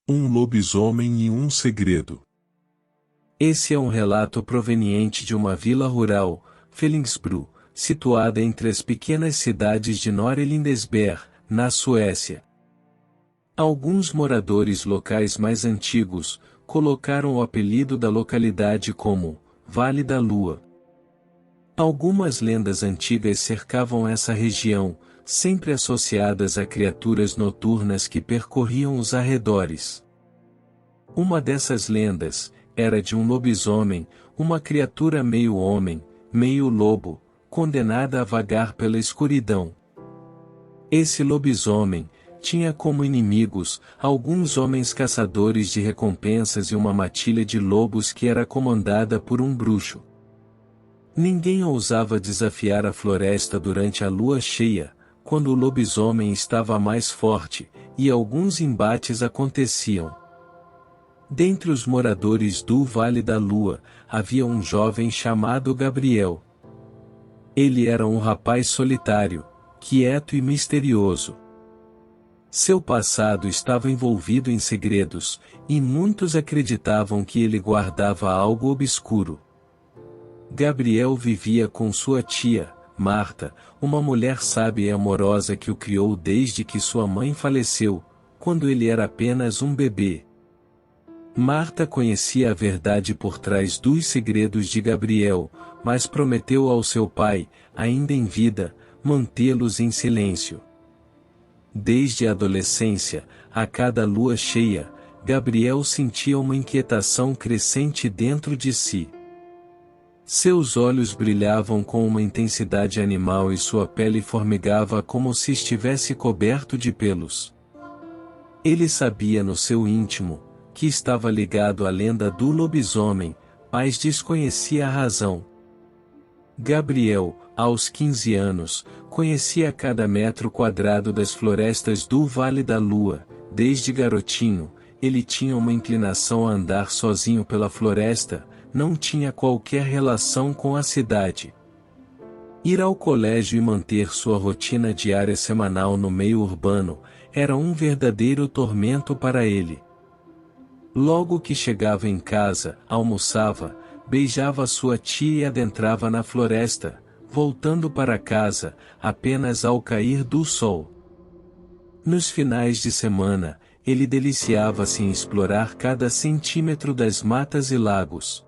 Um lobisomem e um segredo. Esse é um relato proveniente de uma vila rural, Fellingsbro, situada entre as pequenas cidades de Norrlindesberg, na Suécia. Alguns moradores locais mais antigos colocaram o apelido da localidade como Vale da Lua. Algumas lendas antigas cercavam essa região, sempre associadas a criaturas noturnas que percorriam os arredores. Uma dessas lendas era de um lobisomem, uma criatura meio homem, meio lobo, condenada a vagar pela escuridão. Esse lobisomem tinha como inimigos alguns homens caçadores de recompensas e uma matilha de lobos que era comandada por um bruxo. Ninguém ousava desafiar a floresta durante a lua cheia, quando o lobisomem estava mais forte, e alguns embates aconteciam. Dentre os moradores do Vale da Lua, havia um jovem chamado Gabriel. Ele era um rapaz solitário, quieto e misterioso. Seu passado estava envolvido em segredos, e muitos acreditavam que ele guardava algo obscuro. Gabriel vivia com sua tia, Marta, uma mulher sábia e amorosa que o criou desde que sua mãe faleceu, quando ele era apenas um bebê. Marta conhecia a verdade por trás dos segredos de Gabriel, mas prometeu ao seu pai, ainda em vida, mantê-los em silêncio. Desde a adolescência, a cada lua cheia, Gabriel sentia uma inquietação crescente dentro de si. Seus olhos brilhavam com uma intensidade animal e sua pele formigava como se estivesse coberto de pelos. Ele sabia no seu íntimo, que estava ligado à lenda do lobisomem, mas desconhecia a razão. Gabriel, aos 15 anos, conhecia cada metro quadrado das florestas do Vale da Lua. Desde garotinho, ele tinha uma inclinação a andar sozinho pela floresta, não tinha qualquer relação com a cidade. Ir ao colégio e manter sua rotina diária semanal no meio urbano, era um verdadeiro tormento para ele. Logo que chegava em casa, almoçava, beijava sua tia e adentrava na floresta, voltando para casa, apenas ao cair do sol. Nos finais de semana, ele deliciava-se em explorar cada centímetro das matas e lagos.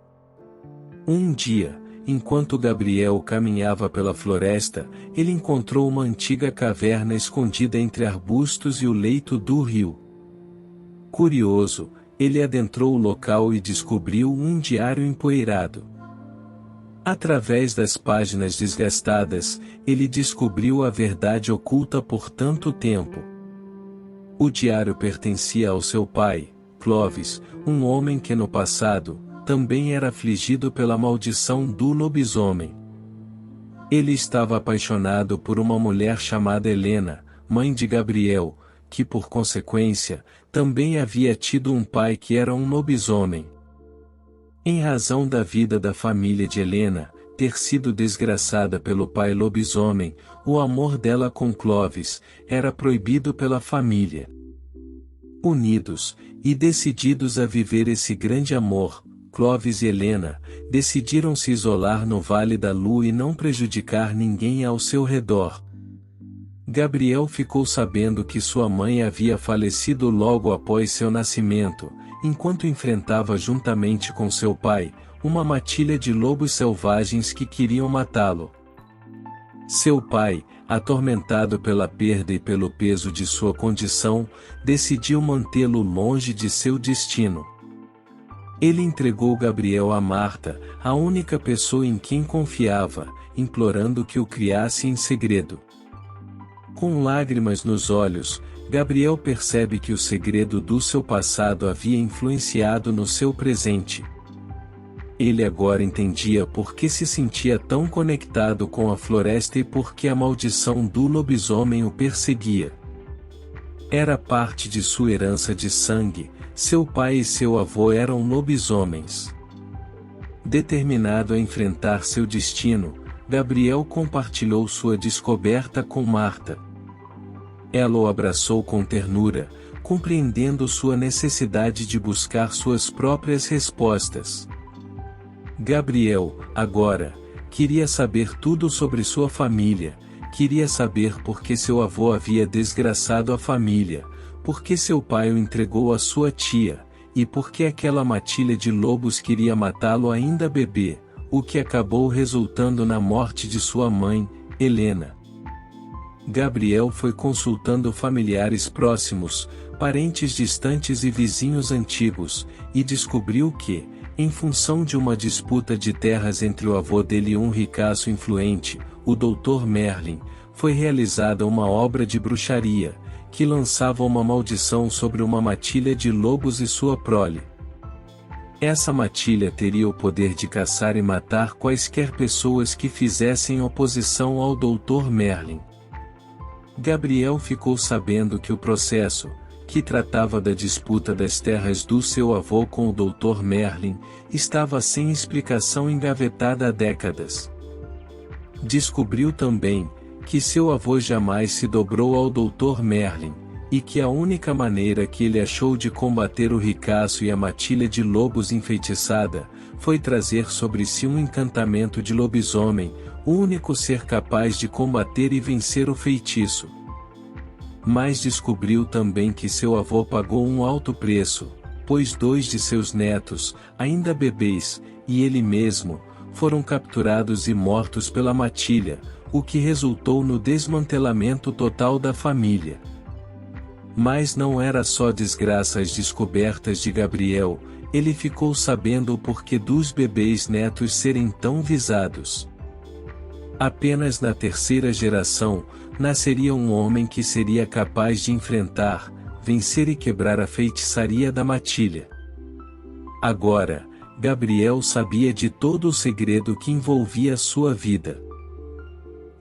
Um dia, enquanto Gabriel caminhava pela floresta, ele encontrou uma antiga caverna escondida entre arbustos e o leito do rio. Curioso, ele adentrou o local e descobriu um diário empoeirado. Através das páginas desgastadas, ele descobriu a verdade oculta por tanto tempo. O diário pertencia ao seu pai, Clovis, um homem que no passado, também era afligido pela maldição do lobisomem. Ele estava apaixonado por uma mulher chamada Helena, mãe de Gabriel, que por consequência, também havia tido um pai que era um lobisomem. Em razão da vida da família de Helena, ter sido desgraçada pelo pai lobisomem, o amor dela com Clovis era proibido pela família. Unidos, e decididos a viver esse grande amor, Clovis e Helena decidiram se isolar no Vale da Lua e não prejudicar ninguém ao seu redor. Gabriel ficou sabendo que sua mãe havia falecido logo após seu nascimento, enquanto enfrentava juntamente com seu pai, uma matilha de lobos selvagens que queriam matá-lo. Seu pai, atormentado pela perda e pelo peso de sua condição, decidiu mantê-lo longe de seu destino. Ele entregou Gabriel a Marta, a única pessoa em quem confiava, implorando que o criasse em segredo. Com lágrimas nos olhos, Gabriel percebe que o segredo do seu passado havia influenciado no seu presente. Ele agora entendia por que se sentia tão conectado com a floresta e por que a maldição do lobisomem o perseguia. Era parte de sua herança de sangue, seu pai e seu avô eram lobisomens. Determinado a enfrentar seu destino, Gabriel compartilhou sua descoberta com Marta. Ela o abraçou com ternura, compreendendo sua necessidade de buscar suas próprias respostas. Gabriel, agora, queria saber tudo sobre sua família, queria saber por que seu avô havia desgraçado a família, por que seu pai o entregou à sua tia, e por que aquela matilha de lobos queria matá-lo ainda bebê, o que acabou resultando na morte de sua mãe, Helena. Gabriel foi consultando familiares próximos, parentes distantes e vizinhos antigos, e descobriu que, em função de uma disputa de terras entre o avô dele e um ricaço influente, o Dr. Merlin, foi realizada uma obra de bruxaria, que lançava uma maldição sobre uma matilha de lobos e sua prole. Essa matilha teria o poder de caçar e matar quaisquer pessoas que fizessem oposição ao Dr. Merlin. Gabriel ficou sabendo que o processo, que tratava da disputa das terras do seu avô com o Dr. Merlin, estava sem explicação engavetada há décadas. Descobriu também que seu avô jamais se dobrou ao Dr. Merlin, e que a única maneira que ele achou de combater o ricaço e a matilha de lobos enfeitiçada, foi trazer sobre si um encantamento de lobisomem, o único ser capaz de combater e vencer o feitiço. Mas descobriu também que seu avô pagou um alto preço, pois 2 de seus netos, ainda bebês, e ele mesmo, foram capturados e mortos pela matilha, o que resultou no desmantelamento total da família. Mas não era só desgraças descobertas de Gabriel, ele ficou sabendo o porquê dos bebês netos serem tão visados. Apenas na 3ª geração, nasceria um homem que seria capaz de enfrentar, vencer e quebrar a feitiçaria da matilha. Agora, Gabriel sabia de todo o segredo que envolvia sua vida.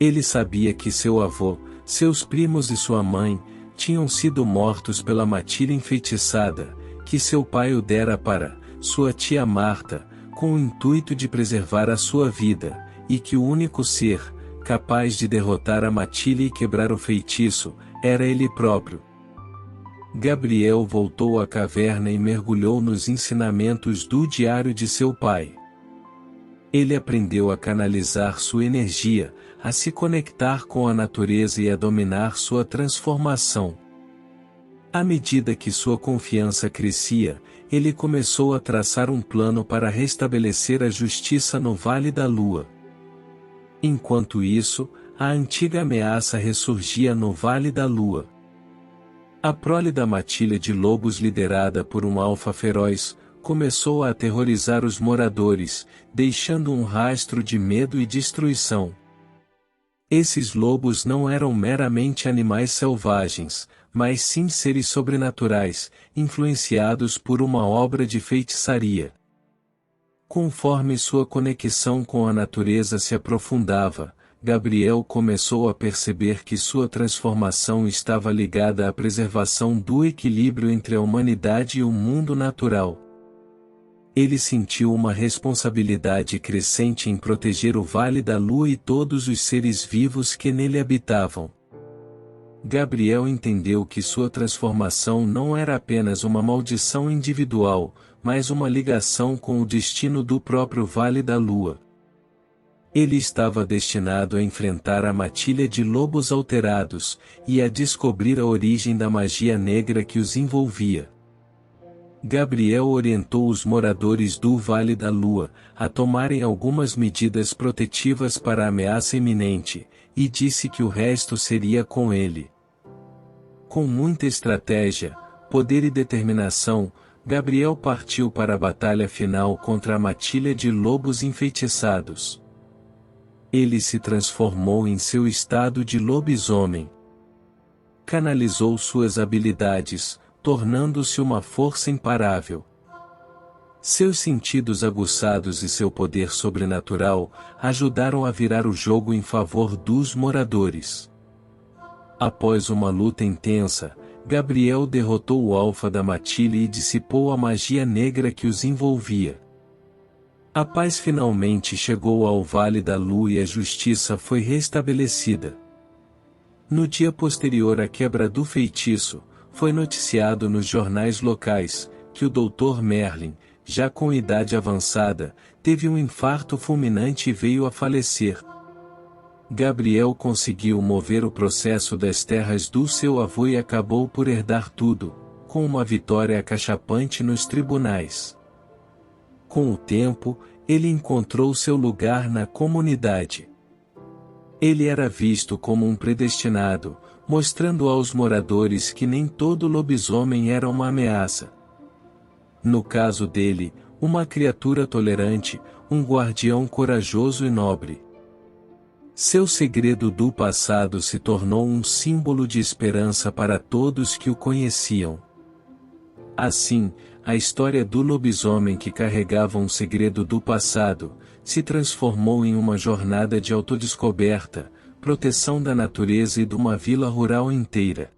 Ele sabia que seu avô, seus primos e sua mãe, tinham sido mortos pela matilha enfeitiçada, que seu pai o dera para sua tia Marta, com o intuito de preservar a sua vida, e que o único ser capaz de derrotar a matilha e quebrar o feitiço era ele próprio. Gabriel voltou à caverna e mergulhou nos ensinamentos do diário de seu pai. Ele aprendeu a canalizar sua energia, a se conectar com a natureza e a dominar sua transformação. À medida que sua confiança crescia, ele começou a traçar um plano para restabelecer a justiça no Vale da Lua. Enquanto isso, a antiga ameaça ressurgia no Vale da Lua. A prole da matilha de lobos liderada por um alfa feroz, começou a aterrorizar os moradores, deixando um rastro de medo e destruição. Esses lobos não eram meramente animais selvagens, mas sim seres sobrenaturais, influenciados por uma obra de feitiçaria. Conforme sua conexão com a natureza se aprofundava, Gabriel começou a perceber que sua transformação estava ligada à preservação do equilíbrio entre a humanidade e o mundo natural. Ele sentiu uma responsabilidade crescente em proteger o Vale da Lua e todos os seres vivos que nele habitavam. Gabriel entendeu que sua transformação não era apenas uma maldição individual, mas uma ligação com o destino do próprio Vale da Lua. Ele estava destinado a enfrentar a matilha de lobos alterados, e a descobrir a origem da magia negra que os envolvia. Gabriel orientou os moradores do Vale da Lua a tomarem algumas medidas protetivas para a ameaça iminente, e disse que o resto seria com ele. Com muita estratégia, poder e determinação, Gabriel partiu para a batalha final contra a matilha de lobos enfeitiçados. Ele se transformou em seu estado de lobisomem. Canalizou suas habilidades, tornando-se uma força imparável. Seus sentidos aguçados e seu poder sobrenatural ajudaram a virar o jogo em favor dos moradores. Após uma luta intensa, Gabriel derrotou o alfa da matilha e dissipou a magia negra que os envolvia. A paz finalmente chegou ao Vale da Lua e a justiça foi restabelecida. No dia posterior à quebra do feitiço, foi noticiado nos jornais locais, que o Dr. Merlin, já com idade avançada, teve um infarto fulminante e veio a falecer. Gabriel conseguiu mover o processo das terras do seu avô e acabou por herdar tudo, com uma vitória acachapante nos tribunais. Com o tempo, ele encontrou seu lugar na comunidade. Ele era visto como um predestinado, mostrando aos moradores que nem todo lobisomem era uma ameaça. No caso dele, uma criatura tolerante, um guardião corajoso e nobre. Seu segredo do passado se tornou um símbolo de esperança para todos que o conheciam. Assim, a história do lobisomem que carregava um segredo do passado, se transformou em uma jornada de autodescoberta, proteção da natureza e de uma vila rural inteira.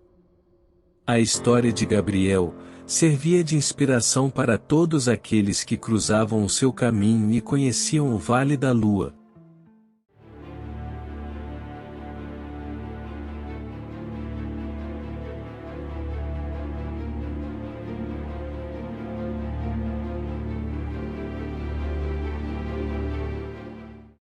A história de Gabriel servia de inspiração para todos aqueles que cruzavam o seu caminho e conheciam o Vale da Lua.